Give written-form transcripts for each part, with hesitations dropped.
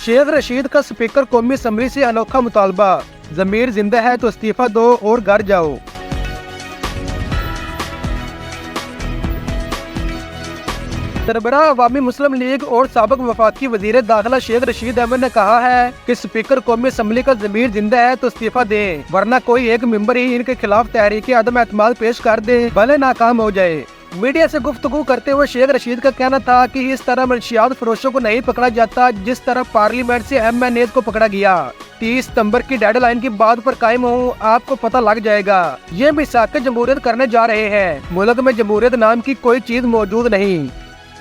शेख रशीद का स्पीकर कौमी असम्बली से अनोखा मुतालबा, ज़मीर जिंदा है तो इस्तीफा दो और घर जाओ। सरबराह अवामी मुस्लिम लीग और साबिक वफाकी वजीर दाखिला शेख रशीद अहमद ने कहा है कि स्पीकर कौमी असम्बली का ज़मीर जिंदा है तो इस्तीफा दें, वरना कोई एक मेंबर ही इनके खिलाफ तहरीक अदम एतमाद पेश कर दे, भले नाकाम हो जाए। मीडिया से गुफ्तगू करते हुए शेख रशीद का कहना था कि इस तरह मंशियात फरोशों को नहीं पकड़ा जाता जिस तरह पार्लियामेंट से MNAs को पकड़ा गया। 30 सितंबर की डेडलाइन की बात पर कायम हूँ, आपको पता लग जाएगा। ये मिसाक जमहूरियत करने जा रहे हैं, मुल्क में जमहूरियत नाम की कोई चीज मौजूद नहीं।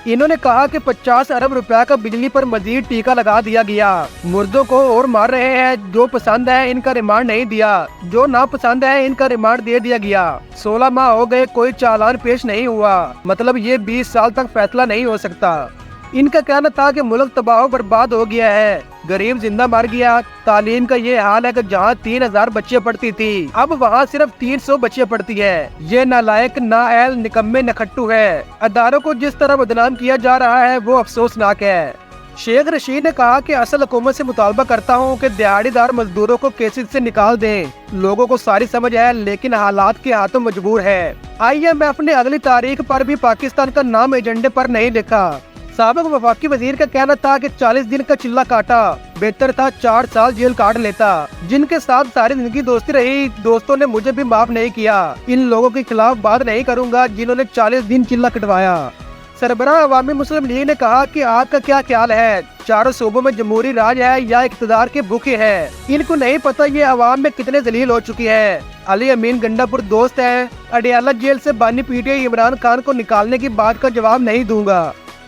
इन्होंने कहा कि 50 अरब रुपया का बिजली पर मजीद टीका लगा दिया गया। मुर्दों को और मार रहे हैं, जो पसंद है इनका रिमांड नहीं दिया, जो ना पसंद है इनका रिमांड दे दिया गया। 16 माह हो गए, कोई चालान पेश नहीं हुआ, मतलब ये 20 साल तक फैसला नहीं हो सकता। इनका कहना था कि मुल्क तबाह बर्बाद हो गया है, गरीब जिंदा मर गया। तालीम का ये हाल है कि जहाँ 3000 बच्चे पढ़ती थी, अब वहाँ सिर्फ 300 बच्चे पढ़ती है। ये नालायक, नाअहल, निकम्मे, नखट्टू है। अदारों को जिस तरह बदनाम किया जा रहा है वो अफसोसनाक है। शेख रशीद ने कहा कि असल हुकूमत से मुतालबा करता हूँ कि दिहाड़ीदार मजदूरों को केसेस से निकाल दें। लोगों को सारी समझ है, लेकिन हालात के हाथों मजबूर है। IMF ने अगली तारीख पर भी पाकिस्तान का नाम एजेंडे पर नहीं लिखा। साबिक वफाकी वजीर का कहना था कि 40 दिन का चिल्ला काटा, बेहतर था 4 साल जेल काट लेता। जिनके साथ सारी जिंदगी दोस्ती रही, दोस्तों ने मुझे भी माफ नहीं किया। इन लोगों के खिलाफ बात नहीं करूंगा जिन्होंने 40 दिन चिल्ला कटवाया। सरबराह अवामी मुस्लिम लीग ने कहा कि आपका क्या ख्याल है, चारों सूबों में जमहूरी राज है या इक़्तिदार के भूखे है? इनको नहीं पता ये अवाम में कितने जलील हो चुकी है। अली अमीन गंडापुर दोस्त है, अडियाला जेल से बानी PTI इमरान खान को निकालने की बात का जवाब नहीं दूंगा।